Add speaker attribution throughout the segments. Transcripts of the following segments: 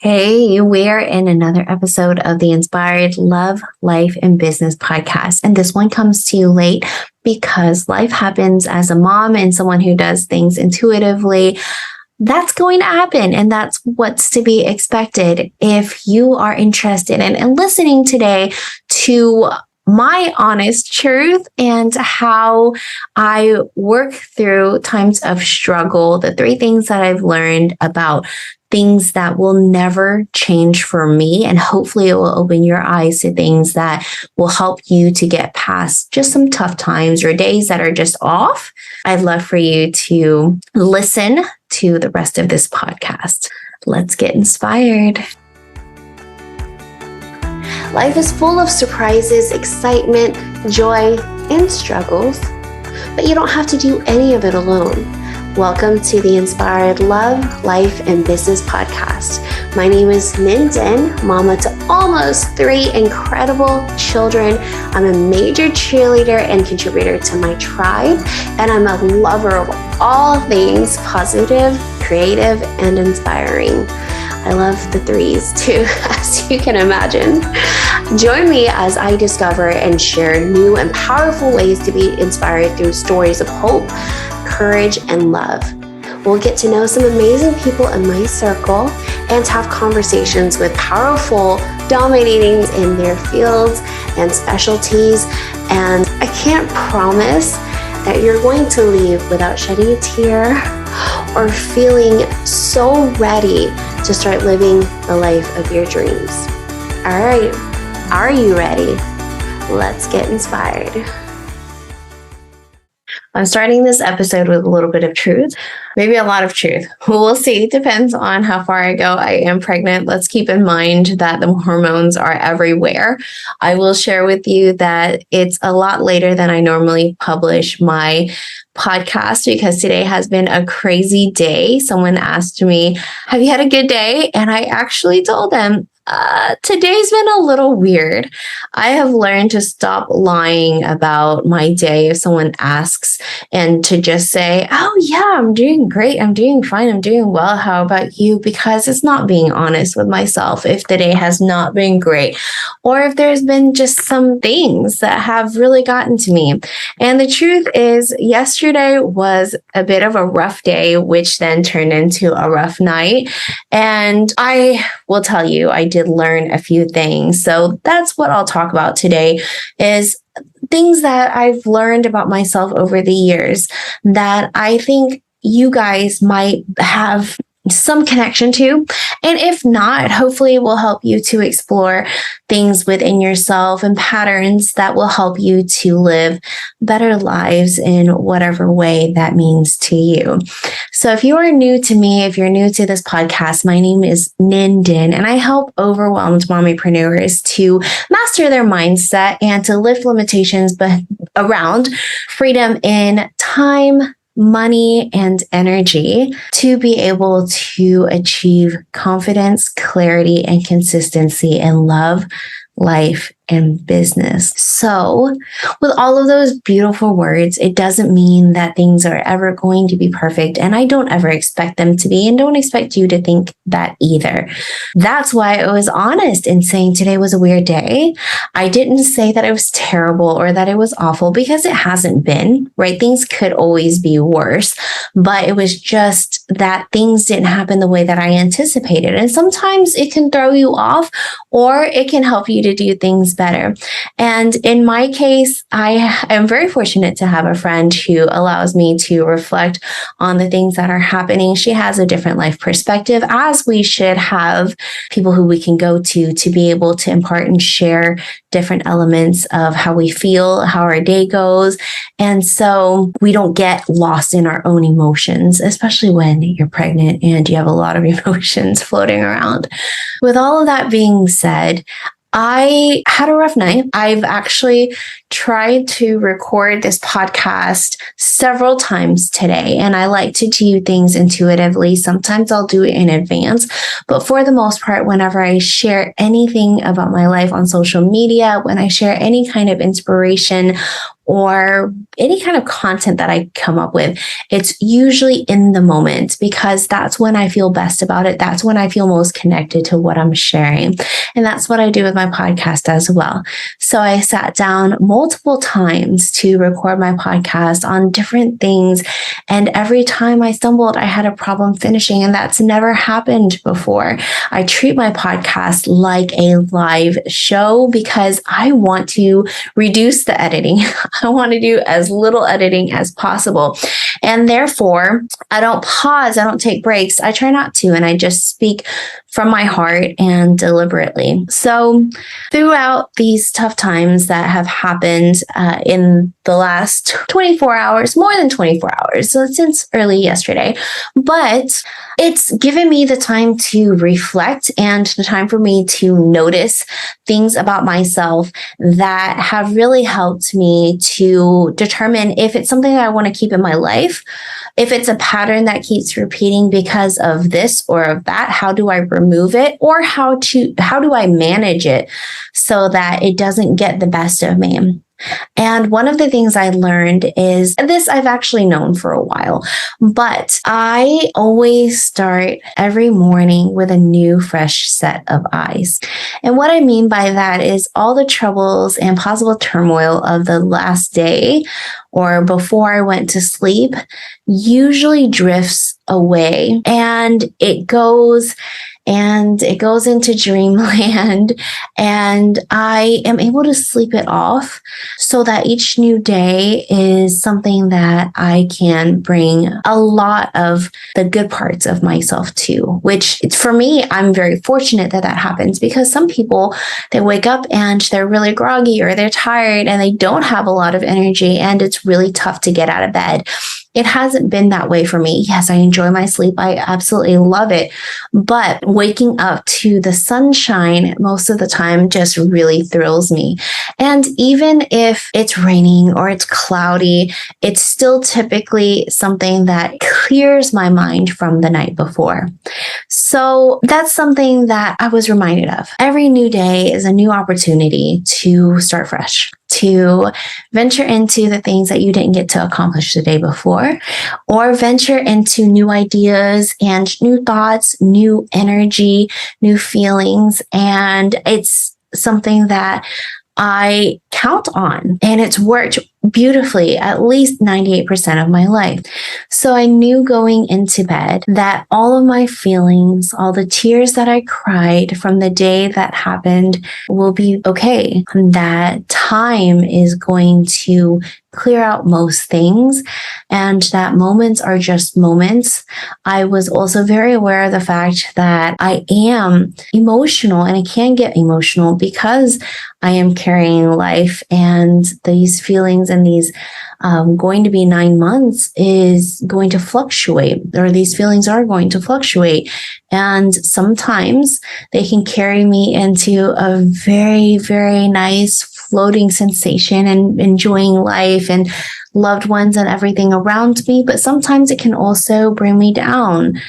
Speaker 1: Hey, we're in another episode of the Inspired Love, Life, and Business podcast. And this one comes to you late because life happens as a mom and someone who does things intuitively. That's going to happen. And that's what's to be expected. If you are interested in listening today to my honest truth and how I work through times of struggle, the three things that I've learned about things that will never change for me. And hopefully it will open your eyes to things that will help you to get past just some tough times or days that are just off. I'd love for you to listen to the rest of this podcast. Let's get inspired. Life is full of surprises, excitement, joy, and struggles, but you don't have to do any of it alone. Welcome to the Inspired Love, Life, and Business podcast. My name is Minden, mama to almost 3 incredible children. I'm a major cheerleader and contributor to my tribe, and I'm a lover of all things positive, creative, and inspiring. I love the 3s too, as you can imagine. Join me as I discover and share new and powerful ways to be inspired through stories of hope, courage, and love. We'll get to know some amazing people in my circle and have conversations with powerful, dominating in their fields and specialties. And I can't promise that you're going to leave without shedding a tear or feeling so ready to start living the life of your dreams. All right, are you ready? Let's get inspired. I'm starting this episode with a little bit of truth, maybe a lot of truth. We'll see. It depends on how far I go. I am pregnant. Let's keep in mind that the hormones are everywhere. I will share with you that it's a lot later than I normally publish my podcast because today has been a crazy day. Someone asked me, have you had a good day? And I actually told them, today's been a little weird. I have learned to stop lying about my day if someone asks and to just say, oh yeah, I'm doing great. I'm doing fine. I'm doing well. How about you? Because it's not being honest with myself if the day has not been great or if there's been just some things that have really gotten to me. And the truth is, yesterday was a bit of a rough day, which then turned into a rough night. And I will tell you, I did learn a few things. So that's what I'll talk about today is things that I've learned about myself over the years that I think you guys might have some connection to. And if not, hopefully it will help you to explore things within yourself and patterns that will help you to live better lives in whatever way that means to you. So if you are new to me, if you're new to this podcast, my name is Minden, and I help overwhelmed mommypreneurs to master their mindset and to lift limitations around freedom in time, money, and energy to be able to achieve confidence, clarity, and consistency in love, life, and business. So with all of those beautiful words, it doesn't mean that things are ever going to be perfect. And I don't ever expect them to be, and don't expect you to think that either. That's why I was honest in saying today was a weird day. I didn't say that it was terrible or that it was awful because it hasn't been, right? Things could always be worse, but it was just that things didn't happen the way that I anticipated. And sometimes it can throw you off or it can help you to do things better. And in my case, I am very fortunate to have a friend who allows me to reflect on the things that are happening. She has a different life perspective, as we should have people who we can go to be able to impart and share different elements of how we feel, how our day goes. And so we don't get lost in our own emotions, especially when you're pregnant and you have a lot of emotions floating around. With all of that being said, I had a rough night. I've actually tried to record this podcast several times today, and I like to do things intuitively. Sometimes I'll do it in advance, but for the most part, whenever I share anything about my life on social media, when I share any kind of inspiration or any kind of content that I come up with, it's usually in the moment because that's when I feel best about it. That's when I feel most connected to what I'm sharing. And that's what I do with my podcast as well. So I sat down multiple times to record my podcast on different things. And every time I stumbled, I had a problem finishing. And that's never happened before. I treat my podcast like a live show because I want to reduce the editing. I want to do as little editing as possible. And therefore, I don't pause. I don't take breaks. I try not to. And I just speak from my heart and deliberately. So throughout these tough times that have happened in the last 24 hours, more than 24 hours, so since early yesterday, but it's given me the time to reflect and the time for me to notice things about myself that have really helped me to determine if it's something that I want to keep in my life, if it's a pattern that keeps repeating because of this or of that. How do I remove it, or how do I manage it so that it doesn't get the best of me? And one of the things I learned is this I've actually known for a while, but I always start every morning with a new, fresh set of eyes. And what I mean by that is all the troubles and possible turmoil of the last day or before I went to sleep usually drifts away, and it goes into dreamland, and I am able to sleep it off so that each new day is something that I can bring a lot of the good parts of myself to, which for me, I'm very fortunate that that happens, because some people, they wake up and they're really groggy or they're tired and they don't have a lot of energy, and it's really tough to get out of bed. It hasn't been that way for me. Yes, I enjoy my sleep. I absolutely love it. But waking up to the sunshine most of the time just really thrills me. And even if it's raining or it's cloudy, it's still typically something that clears my mind from the night before. So that's something that I was reminded of. Every new day is a new opportunity to start fresh, to venture into the things that you didn't get to accomplish the day before, or venture into new ideas and new thoughts, new energy, new feelings. And it's something that I count on, and it's worked beautifully at least 98% of my life. So I knew going into bed that all of my feelings, all the tears that I cried from the day that happened will be okay. That time is going to clear out most things, and that moments are just moments. I was also very aware of the fact that I am emotional, and I can get emotional because I am carrying life, and these feelings and these going to be 9 months is going to fluctuate, or these feelings are going to fluctuate. And sometimes they can carry me into a very, very nice floating sensation and enjoying life and loved ones and everything around me. But sometimes it can also bring me down.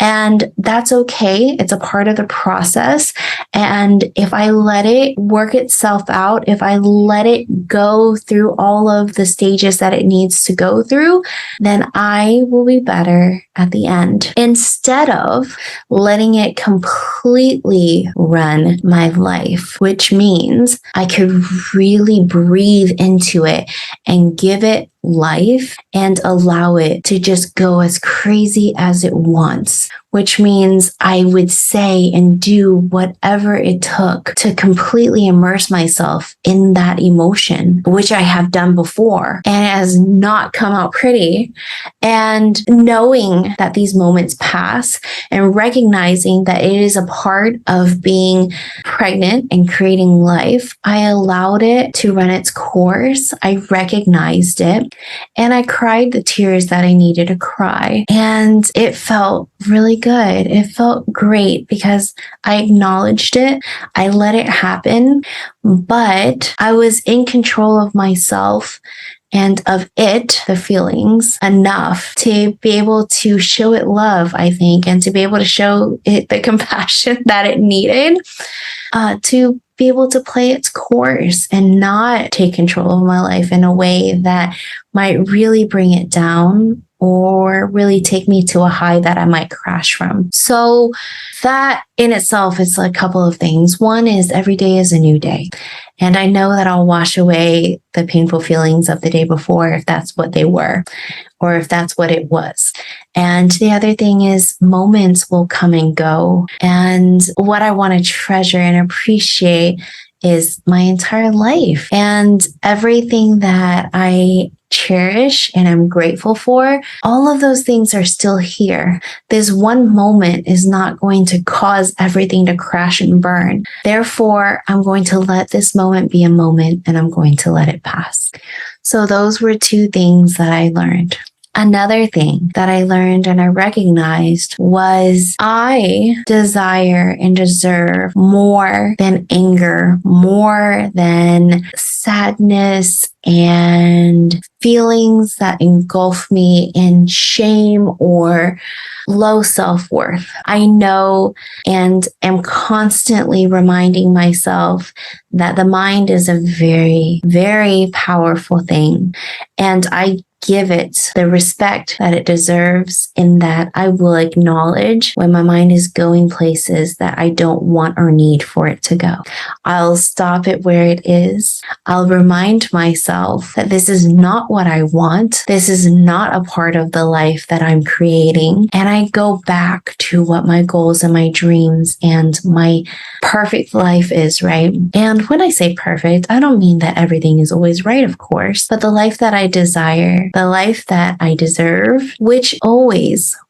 Speaker 1: And that's okay. It's a part of the process. And if I let it work itself out, if I let it go through all of the stages that it needs to go through, then I will be better at the end. Instead of letting it completely run my life, which means I could really breathe into it and give it life and allow it to just go as crazy as it wants, which means I would say and do whatever it took to completely immerse myself in that emotion, which I have done before and it has not come out pretty. And knowing that these moments pass and recognizing that it is a part of being pregnant and creating life, I allowed it to run its course. I recognized it. And I cried the tears that I needed to cry. And it felt really good. It felt great because I acknowledged it. I let it happen, but I was in control of myself and of it, the feelings, enough to be able to show it love, I think, and to be able to show it the compassion that it needed to be able to play its course and not take control of my life in a way that might really bring it down or really take me to a high that I might crash from. So that in itself is a couple of things. One is every day is a new day. And I know that I'll wash away the painful feelings of the day before if that's what they were, or if that's what it was. And the other thing is moments will come and go. And what I want to treasure and appreciate is my entire life and everything that I cherish and I'm grateful for. All of those things are still here. This one moment is not going to cause everything to crash and burn. Therefore, I'm going to let this moment be a moment and I'm going to let it pass. So those were two things that I learned. Another thing that I learned and I recognized was I desire and deserve more than anger, more than sadness and feelings that engulf me in shame or low self-worth. I know and am constantly reminding myself that the mind is a very, very powerful thing. And I give it the respect that it deserves, in that I will acknowledge when my mind is going places that I don't want or need for it to go. I'll stop it where it is. I'll remind myself that this is not what I want. This is not a part of the life that I'm creating. And I go back to what my goals and my dreams and my perfect life is, right? And when I say perfect, I don't mean that everything is always right, of course, but the life that I desire, the life that I deserve, which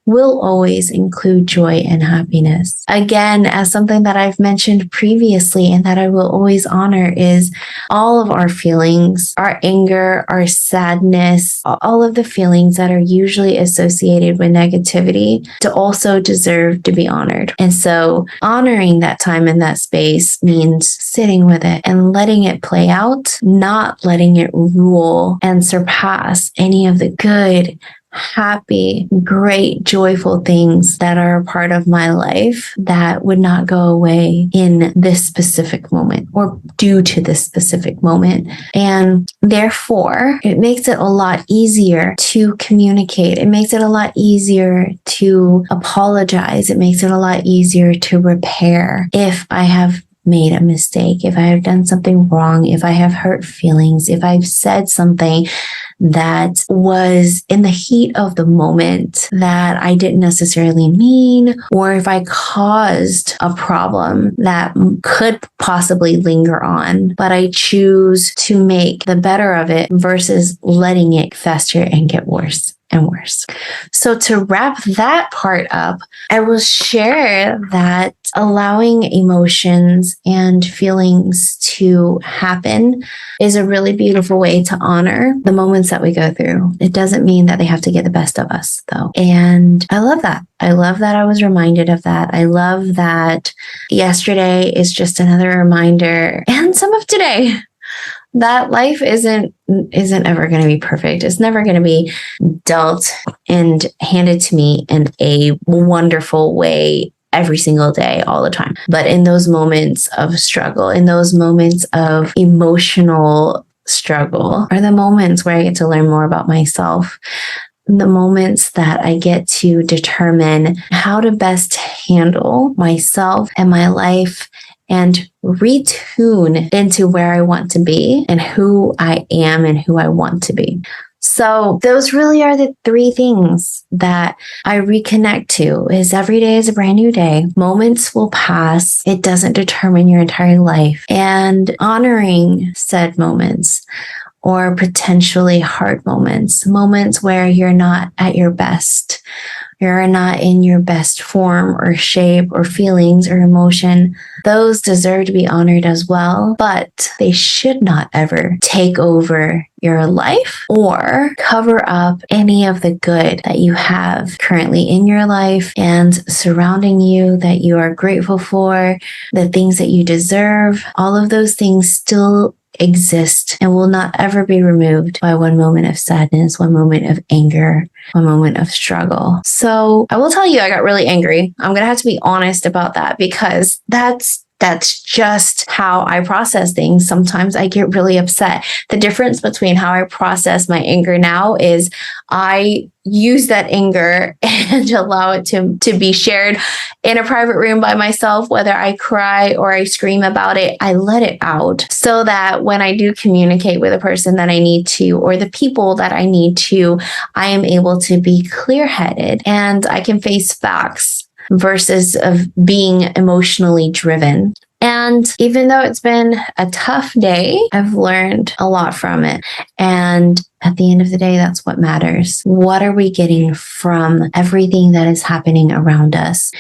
Speaker 1: will always include joy and happiness. Again, as something that I've mentioned previously and that I will always honor is all of our feelings, our anger, our sadness, all of the feelings that are usually associated with negativity to also deserve to be honored. And so honoring that time and that space means sitting with it and letting it play out, not letting it rule and surpass any of the good, happy, great, joyful things that are a part of my life that would not go away in this specific moment or due to this specific moment. And therefore, it makes it a lot easier to communicate. It makes it a lot easier to apologize. It makes it a lot easier to repair if I have made a mistake, if I have done something wrong, if I have hurt feelings, if I've said something that was in the heat of the moment that I didn't necessarily mean, or if I caused a problem that could possibly linger on, but I choose to make the better of it versus letting it fester and get worse and worse. So to wrap that part up, I will share that allowing emotions and feelings to happen is a really beautiful way to honor the moments that we go through. It doesn't mean that they have to get the best of us, though. And I love that. I love that I was reminded of that. I love that yesterday is just another reminder, and some of today, that life isn't ever going to be perfect. It's never going to be dealt and handed to me in a wonderful way every single day, all the time. But in those moments of struggle, in those moments of emotional struggle, are the moments where I get to learn more about myself. The moments that I get to determine how to best handle myself and my life and retune into where I want to be and who I am and who I want to be. So those really are the three things that I reconnect to. Is every day is a brand new day. Moments will pass. It doesn't determine your entire life. And honoring said moments, or potentially hard moments where you're not at your best. You're not in your best form or shape or feelings or emotion. Those deserve to be honored as well, but they should not ever take over your life or cover up any of the good that you have currently in your life and surrounding you that you are grateful for, the things that you deserve. All of those things still exist and will not ever be removed by one moment of sadness, one moment of anger, one moment of struggle. So I will tell you, I got really angry. I'm going to have to be honest about that, because that's That's just how I process things. Sometimes I get really upset. The difference between how I process my anger now is I use that anger and allow it to be shared in a private room by myself, whether I cry or I scream about it. I let it out so that when I do communicate with a person that I need to, or the people that I need to, I am able to be clear-headed and I can face facts versus of being emotionally driven. And even though it's been a tough day, I've learned a lot from it. And at the end of the day, that's what matters. What are we getting from everything that is happening around us?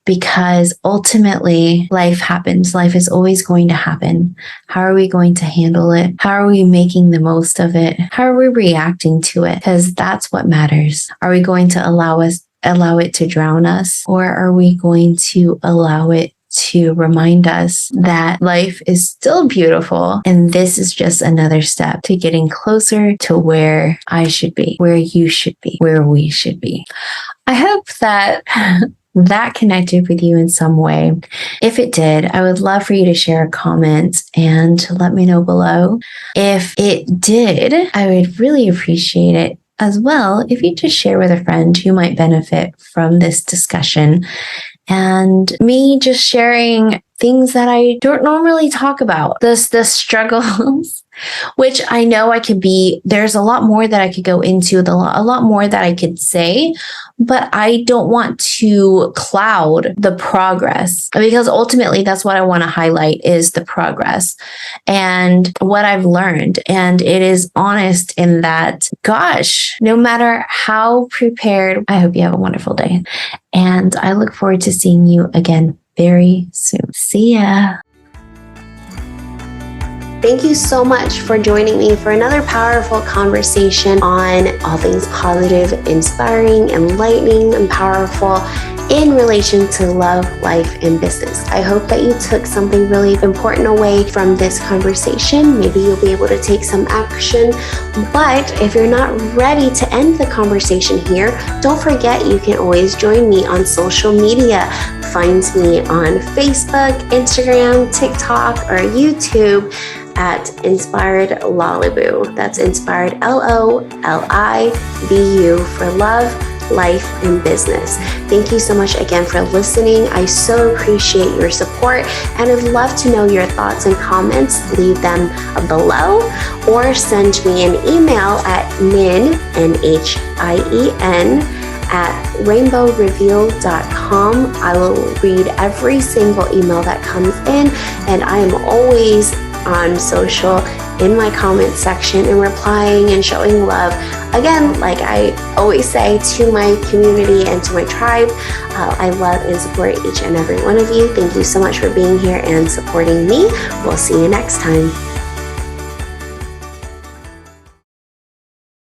Speaker 1: Because ultimately, life happens. Life is always going to happen. How are we going to handle it? How are we making the most of it? How are we reacting to it? Because that's what matters. Are we going to allow it to drown us? Or are we going to allow it to remind us that life is still beautiful and this is just another step to getting closer to where I should be, where you should be, where we should be? I hope that that connected with you in some way. If it did, I would love for you to share a comment and to let me know below. If it did, I would really appreciate it as well if you just share with a friend who might benefit from this discussion and me just sharing things that I don't normally talk about, the struggles, which I know there's a lot more that I could go into, a lot more that I could say, but I don't want to cloud the progress, because ultimately that's what I want to highlight is the progress and what I've learned. And it is honest in that, gosh, no matter how prepared, I hope you have a wonderful day. And I look forward to seeing you again very soon. See ya. Thank you so much for joining me for another powerful conversation on all things positive, inspiring, enlightening, and powerful in relation to love, life, and business. I hope that you took something really important away from this conversation. Maybe you'll be able to take some action. But if you're not ready to end the conversation here, don't forget you can always join me on social media. Find me on Facebook, Instagram, TikTok, or YouTube at Inspired Lolibu. That's Inspired Lolibu for love, life, and business. Thank you so much again for listening. I so appreciate your support and I'd love to know your thoughts and comments. Leave them below or send me an email at NHIEN at rainbowreveal.com. I will read every single email that comes in, and I am always on social in my comment section and replying and showing love. Again, like I always say to my community and to my tribe, I love and support each and every one of you. Thank you so much for being here and supporting me. We'll see you next time.